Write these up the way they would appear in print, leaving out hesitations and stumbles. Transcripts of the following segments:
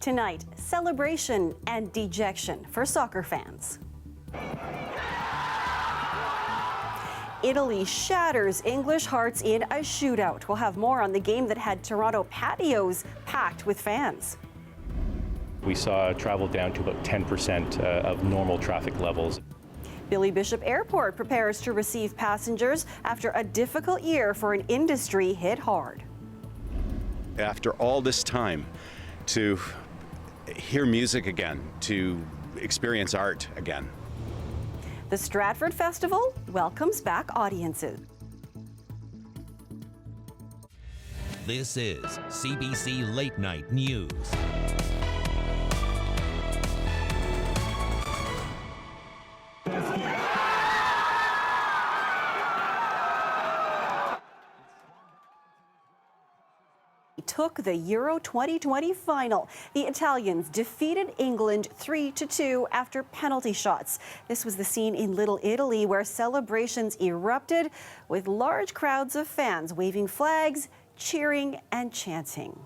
Tonight, celebration and dejection for soccer fans. Italy shatters English hearts in a shootout. We'll have more on the game that had Toronto patios packed with fans. We saw travel down to about 10% of normal traffic levels. Billy Bishop Airport prepares to receive passengers after a difficult year for an industry hit hard. After all this time, to hear music again, to experience art again. The Stratford Festival welcomes back audiences. This is CBC Late Night News. Took the Euro 2020 final. The Italians defeated England 3-2 after penalty shots. This was the scene in Little Italy where celebrations erupted with large crowds of fans waving flags, cheering and chanting.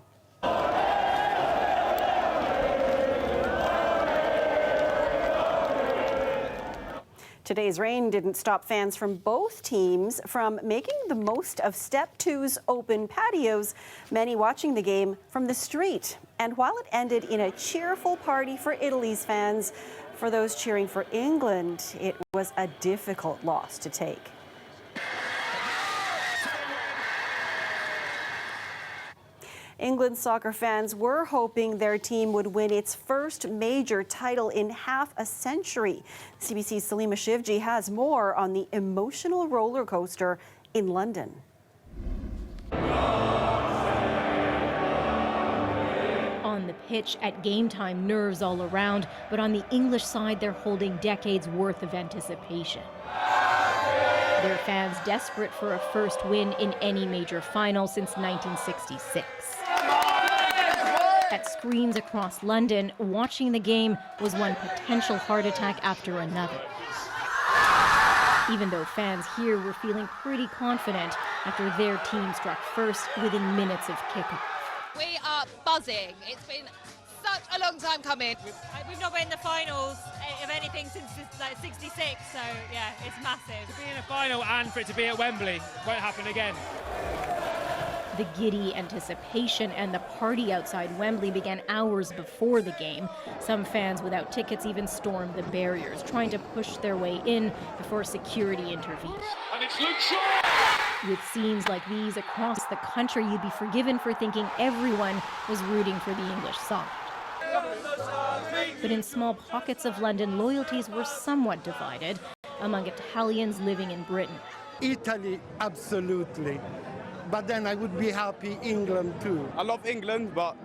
Today's rain didn't stop fans from both teams from making the most of Step 2's open patios, many watching the game from the street. And while it ended in a cheerful party for Italy's fans, for those cheering for England, it was a difficult loss to take. England soccer fans were hoping their team would win its first major title in half a century. CBC's Salima Shivji has more on the emotional roller coaster in London. On the pitch at game time, nerves all around, but on the English side, they're holding decades worth of anticipation. Their fans desperate for a first win in any major final since 1966. At screens across London, watching the game was one potential heart attack after another. Even though fans here were feeling pretty confident after their team struck first within minutes of kickoff. We are buzzing. It's been such a long time coming. We've not been in the finals of anything since like 66, so yeah, it's massive. To be in a final and for it to be at Wembley won't happen again. The giddy anticipation and the party outside Wembley began hours before the game. Some fans without tickets even stormed the barriers, trying to push their way in before security intervened. And it's Luke Shaw! With scenes like these across the country, you'd be forgiven for thinking everyone was rooting for the English side. But in small pockets of London, loyalties were somewhat divided among Italians living in Britain. Italy, absolutely. But then I would be happy England too. I love England, but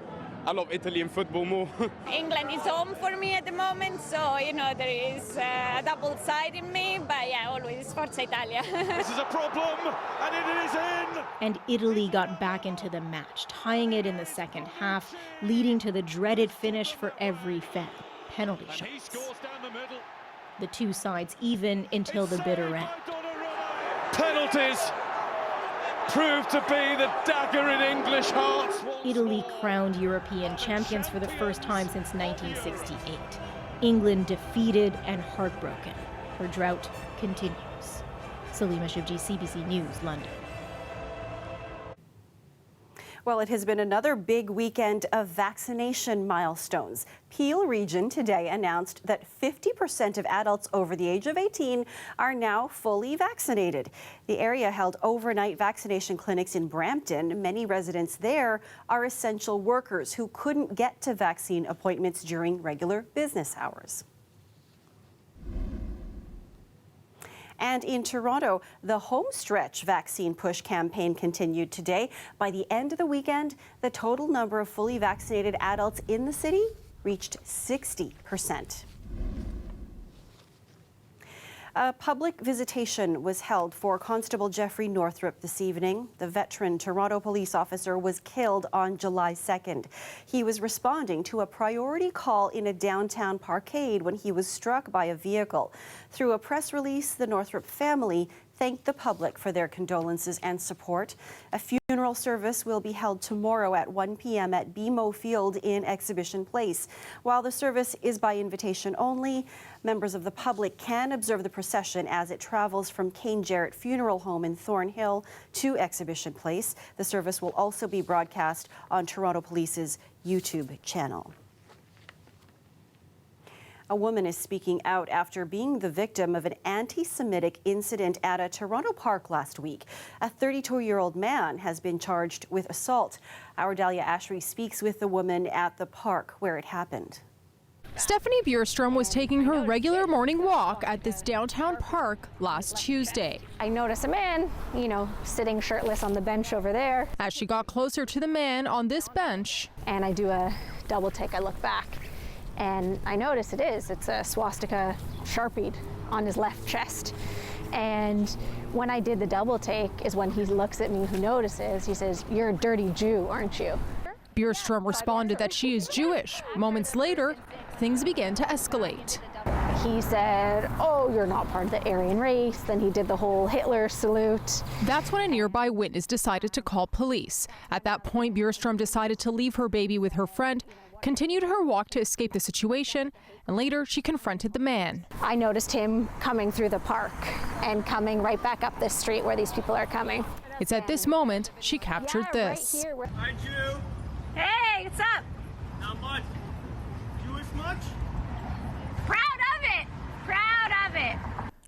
I love Italian football more. England is home for me at the moment, so you know there is a double side in me, but yeah, always Forza Italia. This is a problem, and it is in! And Italy got back into the match, tying it in the second half, leading to the dreaded finish for every fan, penalty shots. He scores down the middle. The two sides even until the bitter end. Penalties proved to be the dagger in English hearts. Italy crowned European champions for the first time since 1968. England defeated and heartbroken. Her drought continues. Salima Shivji, CBC News, London. Well, it has been another big weekend of vaccination milestones. Peel Region today announced that 50% of adults over the age of 18 are now fully vaccinated. The area held overnight vaccination clinics in Brampton. Many residents there are essential workers who couldn't get to vaccine appointments during regular business hours. And in Toronto, the homestretch vaccine push campaign continued today. By the end of the weekend, the total number of fully vaccinated adults in the city reached 60%. A public visitation was held for Constable Jeffrey Northrup this evening. The veteran Toronto police officer was killed on July 2nd. He was responding to a priority call in a downtown parkade when he was struck by a vehicle. Through a press release, the Northrup family thanked the public for their condolences and support. A funeral service will be held tomorrow at 1 p.m. at BMO Field in Exhibition Place. While the service is by invitation only, members of the public can observe the procession as it travels from Kane Jarrett Funeral Home in Thornhill to Exhibition Place. The service will also be broadcast on Toronto Police's YouTube channel. A woman is speaking out after being the victim of an anti-Semitic incident at a Toronto park last week. A 32-year-old man has been charged with assault. Our Dahlia Ashry speaks with the woman at the park where it happened. Stephanie Bierstrom was taking her regular morning walk at this downtown park last Tuesday. I noticed a man, sitting shirtless on the bench over there. As she got closer to the man on this bench, and I do a double take, I look back. And I notice it's a swastika sharpied on his left chest. And when I did the double take is when he looks at me, who notices, he says, "You're a dirty Jew, aren't you?" Bierstrom responded that she is Jewish. Moments later, things began to escalate. He said, "Oh, you're not part of the Aryan race." Then he did the whole Hitler salute. That's when a nearby witness decided to call police. At that point, Bierstrom decided to leave her baby with her friend, continued her walk to escape the situation, and later she confronted the man. I noticed him coming through the park and coming right back up this street where these people are coming. It's at this moment she captured this. Right Hi, Jew. Hey, what's up? Not much. Jewish much? Proud of it. Proud of it.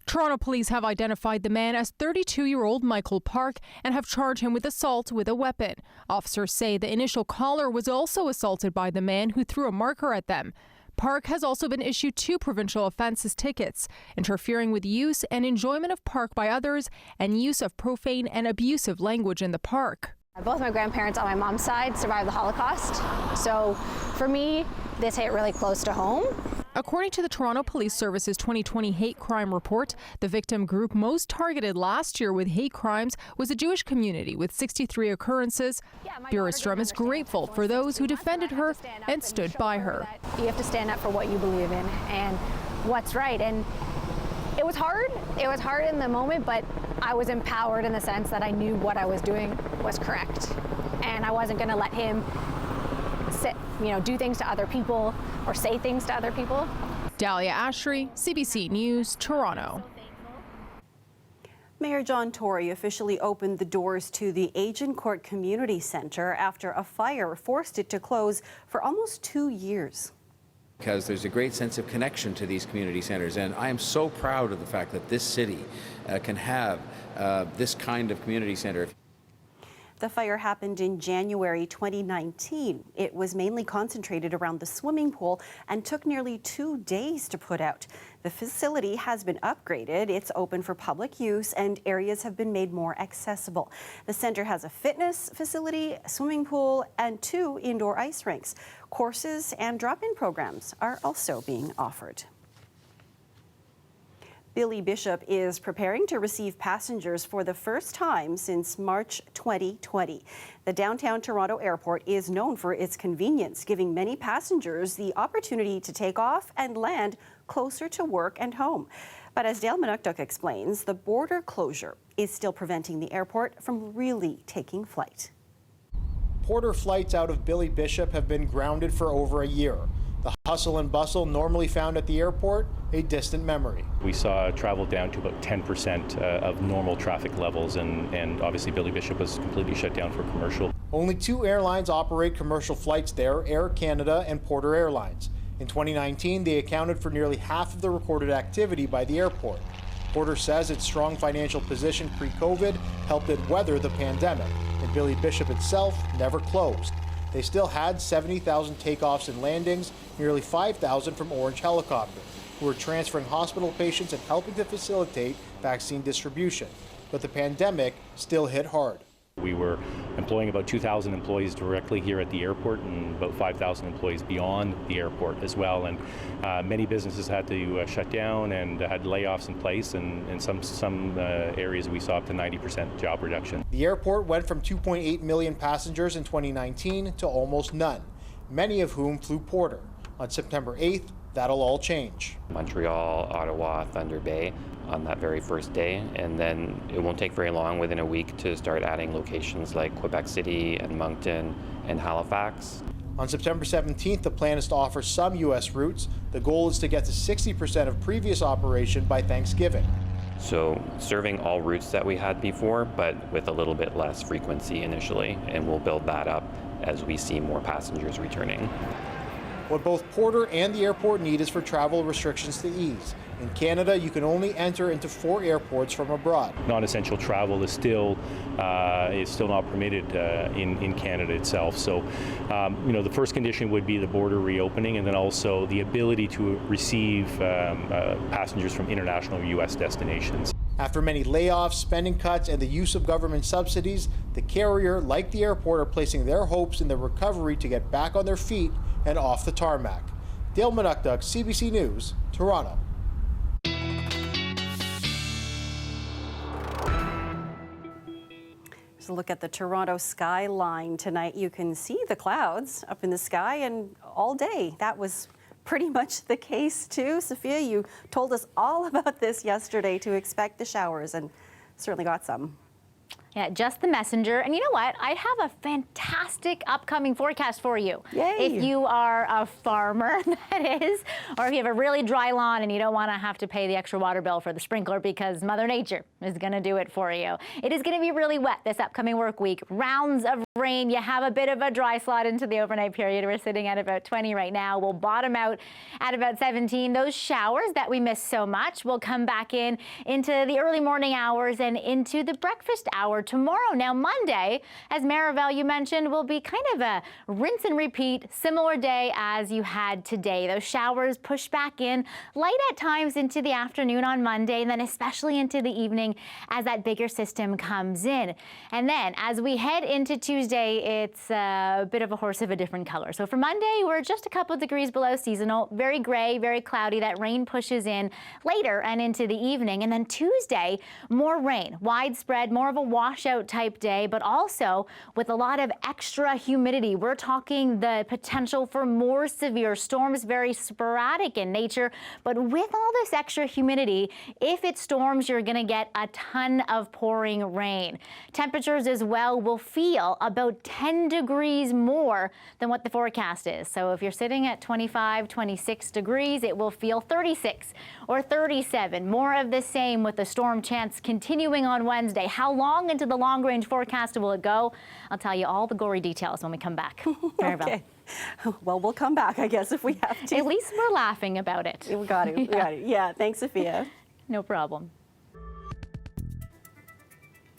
Toronto police have identified the man as 32-year-old Michael Park and have charged him with assault with a weapon. Officers say the initial caller was also assaulted by the man who threw a marker at them. Park has also been issued 2 provincial offences tickets, interfering with use and enjoyment of park by others and use of profane and abusive language in the park. Both my grandparents on my mom's side survived the Holocaust. So for me, this hit really close to home. According to the Toronto Police Service's 2020 hate crime report, the victim group most targeted last year with hate crimes was the Jewish community with 63 occurrences. Bierstrom is grateful for those who defended her and stood by her. You have to stand up for what you believe in and what's right. And it was hard. It was hard in the moment, but I was empowered in the sense that I knew what I was doing was correct. And I wasn't going to let him do things to other people or say things to other people. Dahlia Ashry, CBC News, Toronto. Mayor John Tory officially opened the doors to the Agincourt Community Centre after a fire forced it to close for almost 2 years. Because there's a great sense of connection to these community centers, and I am so proud of the fact that this city can have this kind of community center. The fire happened in January 2019. It was mainly concentrated around the swimming pool and took nearly 2 days to put out. The facility has been upgraded. It's open for public use and areas have been made more accessible. The center has a fitness facility, a swimming pool, and 2 indoor ice rinks. Courses and drop-in programs are also being offered. Billy Bishop is preparing to receive passengers for the first time since March 2020. The downtown Toronto airport is known for its convenience, giving many passengers the opportunity to take off and land closer to work and home. But as Dale Manukduk explains, the border closure is still preventing the airport from really taking flight. Porter flights out of Billy Bishop have been grounded for over a year. The hustle and bustle normally found at the airport, a distant memory. We saw travel down to about 10% of normal traffic levels, and obviously Billy Bishop was completely shut down for commercial. Only 2 airlines operate commercial flights there, Air Canada and Porter Airlines. In 2019, they accounted for nearly half of the recorded activity by the airport. Porter says its strong financial position pre-COVID helped it weather the pandemic, and Billy Bishop itself never closed. They still had 70,000 takeoffs and landings, nearly 5,000 from Orange Helicopter, who were transferring hospital patients and helping to facilitate vaccine distribution. But the pandemic still hit hard. We were employing about 2,000 employees directly here at the airport and about 5,000 employees beyond the airport as well. And many businesses had to shut down and had layoffs in place, and in some areas we saw up to 90% job reduction. The airport went from 2.8 million passengers in 2019 to almost none, many of whom flew Porter. On September 8th, That'll all change. Montreal, Ottawa, Thunder Bay on that very first day, and then it won't take very long, within a week, to start adding locations like Quebec City and Moncton and Halifax. On September 17th, the plan is to offer some U.S. routes. The goal is to get to 60% of previous operation by Thanksgiving. So serving all routes that we had before, but with a little bit less frequency initially, and we'll build that up as we see more passengers returning. What both Porter and the airport need is for travel restrictions to ease. In Canada, you can only enter into 4 airports from abroad. Non-essential travel is still not permitted in Canada itself. So, the first condition would be the border reopening, and then also the ability to receive passengers from international U.S. destinations. After many layoffs, spending cuts, and the use of government subsidies, the carrier, like the airport, are placing their hopes in the recovery to get back on their feet and off the tarmac. Dale Manukduk, CBC News, Toronto. Just a look at the Toronto skyline tonight. You can see the clouds up in the sky, and all day that was pretty much the case too. Sophia, you told us all about this yesterday, to expect the showers, and certainly got some. Yeah, just the messenger. And you know what? I have a fantastic upcoming forecast for you. Yay. If you are a farmer, that is, or if you have a really dry lawn and you don't want to have to pay the extra water bill for the sprinkler because Mother Nature is going to do it for you. It is going to be really wet this upcoming work week. Rounds of rain. You have a bit of a dry slot into the overnight period. We're sitting at about 20 right now. We'll bottom out at about 17. Those showers that we miss so much will come back into the early morning hours and into the breakfast hour tomorrow. Now, Monday, as Maribel, you mentioned, will be kind of a rinse and repeat, similar day as you had today. Those showers push back in light at times into the afternoon on Monday, and then especially into the evening as that bigger system comes in. And then as we head into Tuesday, it's a bit of a horse of a different color. So for Monday, we're just a couple degrees below seasonal, very gray, very cloudy. That rain pushes in later and into the evening. And then Tuesday, more rain, widespread, more of a washout type day, but also with a lot of extra humidity. We're talking the potential for more severe storms, very sporadic in nature, but with all this extra humidity, if it storms, you're going to get a ton of pouring rain. Temperatures as well will feel about 10 degrees more than what the forecast is. So if you're sitting at 25, 26 degrees, it will feel 36 or 37. More of the same with the storm chance continuing on Wednesday. How long into the long-range forecast will it go? I'll tell you all the gory details when we come back. Okay. Well, we'll come back, I guess, if we have to. At least we're laughing about it. We got it. We got it. Yeah, thanks, Sophia. No problem.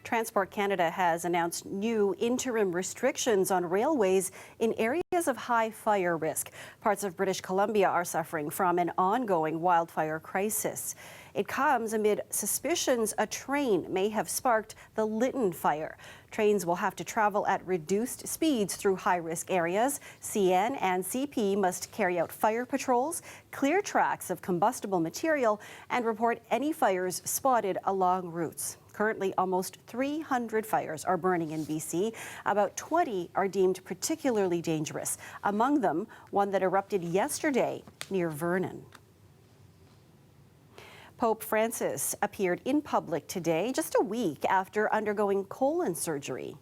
Transport Canada has announced new interim restrictions on railways in areas of high fire risk. Parts of British Columbia are suffering from an ongoing wildfire crisis. It comes amid suspicions a train may have sparked the Lytton fire. Trains will have to travel at reduced speeds through high-risk areas. CN and CP must carry out fire patrols, clear tracks of combustible material, and report any fires spotted along routes. Currently, almost 300 fires are burning in BC. About 20 are deemed particularly dangerous. Among them, one that erupted yesterday near Vernon. Pope Francis appeared in public today, just a week after undergoing colon surgery.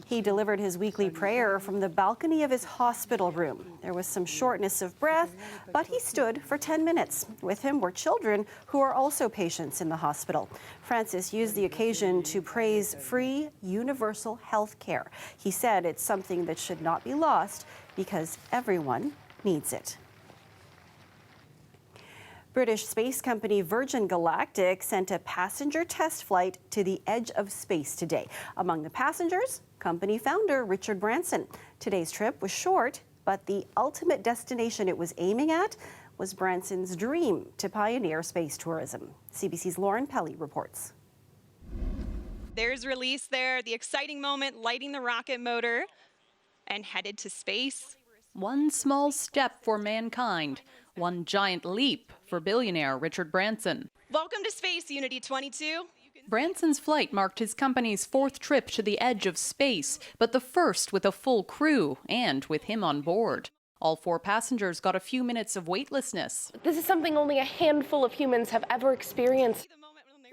He delivered his weekly prayer from the balcony of his hospital room. There was some shortness of breath, but he stood for 10 minutes. With him were children who are also patients in the hospital. Francis used the occasion to praise free, universal health care. He said it's something that should not be lost because everyone needs it. British space company Virgin Galactic sent a passenger test flight to the edge of space today. Among the passengers, company founder Richard Branson. Today's trip was short, but the ultimate destination it was aiming at was Branson's dream to pioneer space tourism. CBC's Lauren Pelly reports. There's release there, the exciting moment, lighting the rocket motor and headed to space. One small step for mankind, one giant leap for billionaire Richard Branson. Welcome to space, Unity 22. Branson's flight marked his company's 4th trip to the edge of space, but the first with a full crew and with him on board. All 4 passengers got a few minutes of weightlessness. This is something only a handful of humans have ever experienced.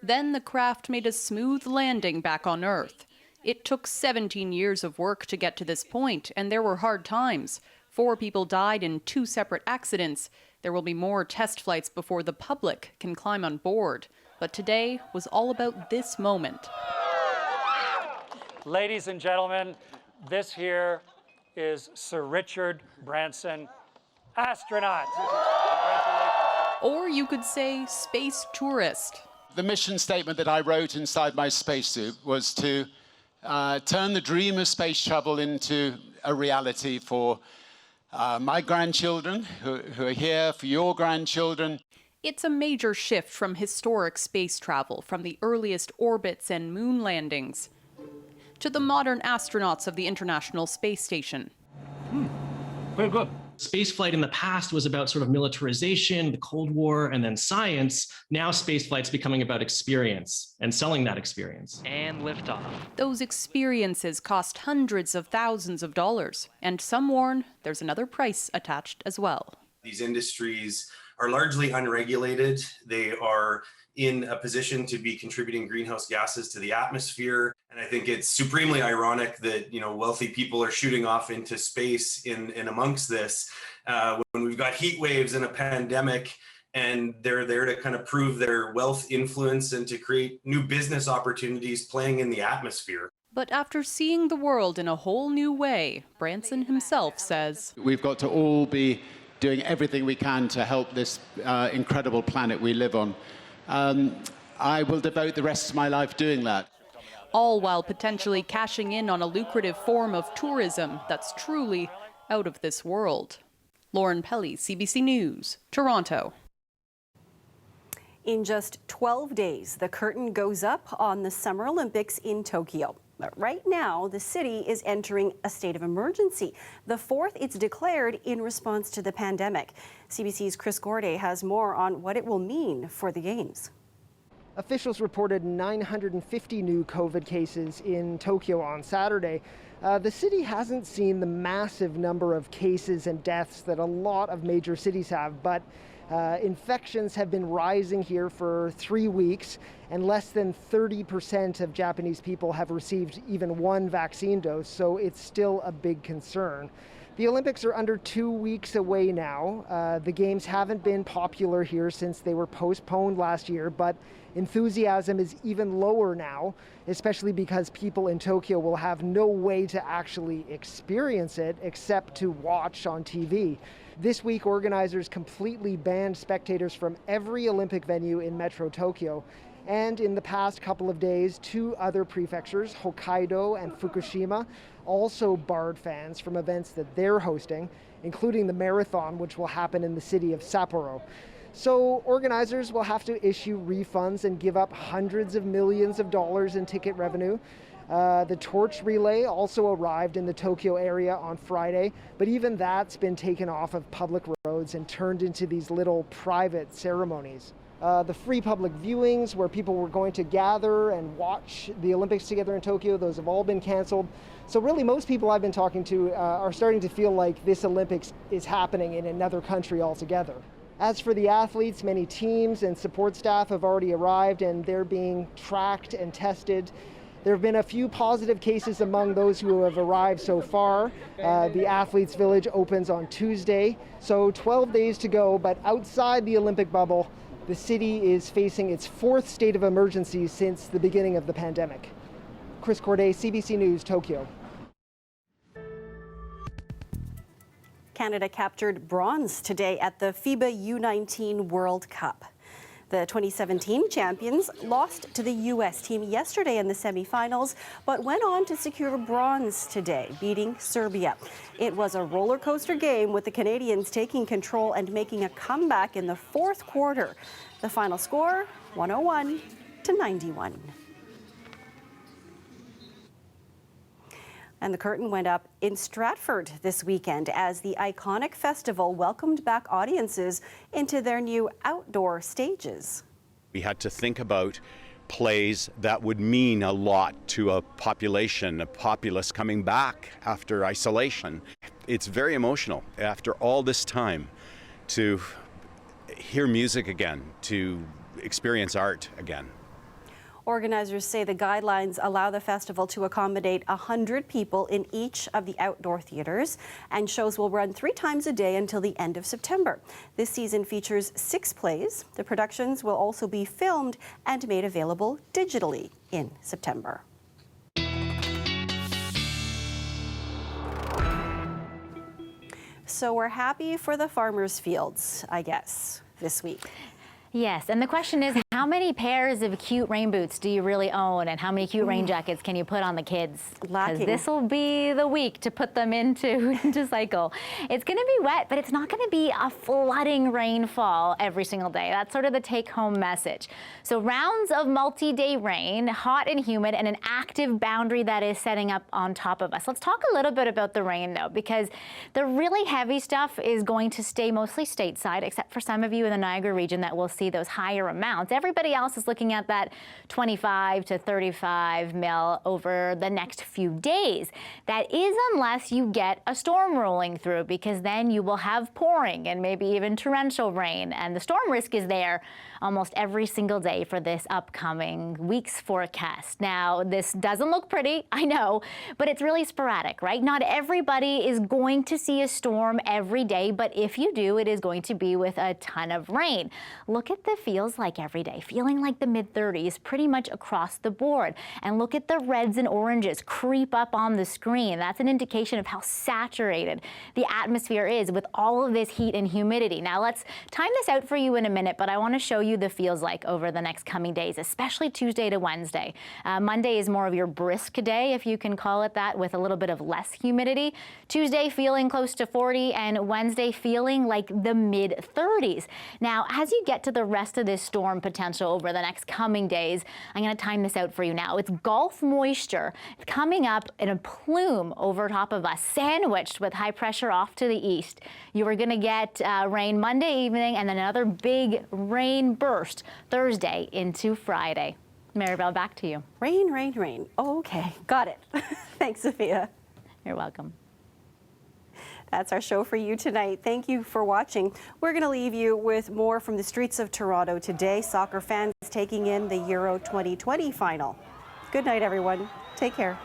Then the craft made a smooth landing back on Earth. It took 17 years of work to get to this point, and there were hard times. 4 people died in 2 separate accidents. There will be more test flights before the public can climb on board. But today was all about this moment. Ladies and gentlemen, this here is Sir Richard Branson, astronaut. Or you could say space tourist. The mission statement that I wrote inside my spacesuit was to turn the dream of space travel into a reality for my grandchildren who are here, for your grandchildren. It's a major shift from historic space travel, from the earliest orbits and moon landings, to the modern astronauts of the International Space Station. Very good. Spaceflight in the past was about sort of militarization, the Cold War, and then science. Now spaceflight's becoming about experience and selling that experience. And liftoff. Those experiences cost hundreds of thousands of dollars, and some warn there's another price attached as well. These industries are largely unregulated. They are in a position to be contributing greenhouse gases to the atmosphere. And I think it's supremely ironic that, wealthy people are shooting off into space in amongst this when we've got heat waves and a pandemic, and they're there to kind of prove their wealth influence and to create new business opportunities playing in the atmosphere. But after seeing the world in a whole new way, Branson himself says, We've got to all be doing everything we can to help this incredible planet we live on. I will devote the rest of my life doing that. All while potentially cashing in on a lucrative form of tourism that's truly out of this world. Lauren Pelly, CBC News, Toronto. In just 12 days, the curtain goes up on the Summer Olympics in Tokyo. But right now, the city is entering a state of emergency, the 4th it's declared in response to the pandemic. CBC's Chris Gorday has more on what it will mean for the Games. Officials reported 950 new COVID cases in Tokyo on Saturday. The city hasn't seen the massive number of cases and deaths that a lot of major cities have, but infections have been rising here for 3 weeks, and less than 30% of Japanese people have received even 1 vaccine dose, so it's still a big concern. The Olympics are under 2 weeks away now. The Games haven't been popular here since they were postponed last year, but enthusiasm is even lower now, especially because people in Tokyo will have no way to actually experience it except to watch on TV. This week, organizers completely banned spectators from every Olympic venue in Metro Tokyo. And in the past couple of days, 2 other prefectures, Hokkaido and Fukushima, also barred fans from events that they're hosting, including the marathon, which will happen in the city of Sapporo. So organizers will have to issue refunds and give up hundreds of millions of dollars in ticket revenue. The torch relay also arrived in the Tokyo area on Friday, but even that's been taken off of public roads and turned into these little private ceremonies. The free public viewings where people were going to gather and watch the Olympics together in Tokyo, those have all been canceled. So really most people I've been talking to are starting to feel like this Olympics is happening in another country altogether. As for the athletes, many teams and support staff have already arrived and they're being tracked and tested. There have been a few positive cases among those who have arrived so far. The Athletes Village opens on Tuesday, so 12 days to go, but outside the Olympic bubble, the city is facing its 4th state of emergency since the beginning of the pandemic. Chris Corday, CBC News, Tokyo. Canada captured bronze today at the FIBA U19 World Cup. The 2017 champions lost to the U.S. team yesterday in the semifinals, but went on to secure bronze today, beating Serbia. It was a roller coaster game with the Canadians taking control and making a comeback in the 4th quarter. The final score, 101-91. And the curtain went up in Stratford this weekend as the iconic festival welcomed back audiences into their new outdoor stages. We had to think about plays that would mean a lot to a population, a populace coming back after isolation. It's very emotional after all this time to hear music again, to experience art again. Organizers say the guidelines allow the festival to accommodate 100 people in each of the outdoor theaters, and shows will run 3 times a day until the end of September. This season features 6 plays. The productions will also be filmed and made available digitally in September. So we're happy for the farmers' fields, I guess, this week. Yes, and the question is, how many pairs of cute rain boots do you really own, and how many cute rain jackets can you put on the kids? Because this will be the week to put them into cycle. It's going to be wet, but it's not going to be a flooding rainfall every single day. That's sort of the take-home message. So rounds of multi-day rain, hot and humid, and an active boundary that is setting up on top of us. Let's talk a little bit about the rain, though, because the really heavy stuff is going to stay mostly stateside, except for some of you in the Niagara region that will see those higher amounts. Everybody else is looking at that 25 to 35 mil over the next few days. That is unless you get a storm rolling through, because then you will have pouring and maybe even torrential rain, and the storm risk is there almost every single day for this upcoming week's forecast. Now, this doesn't look pretty, I know, but it's really sporadic, right? Not everybody is going to see a storm every day, but if you do, it is going to be with a ton of rain. Look at the feels like every day, feeling like the mid-30s pretty much across the board. And look at the reds and oranges creep up on the screen. That's an indication of how saturated the atmosphere is with all of this heat and humidity. Now, let's time this out for you in a minute, but I want to show you the feels like over the next coming days, especially Tuesday to Wednesday. Monday is more of your brisk day, if you can call it that, with a little bit of less humidity. Tuesday feeling close to 40, and Wednesday feeling like the mid-30s. Now, as you get to the rest of this storm potential over the next coming days, I'm going to time this out for you now. It's Gulf moisture coming up in a plume over top of us, sandwiched with high pressure off to the east. You are going to get rain Monday evening, and then another big rain burst Thursday into Friday. Maribel, back to you. Rain, rain, rain. Okay, got it. Thanks, Sophia. You're welcome. That's our show for you tonight. Thank you for watching. We're going to leave you with more from the streets of Toronto today. Soccer fans taking in the Euro 2020 final. Good night, everyone. Take care.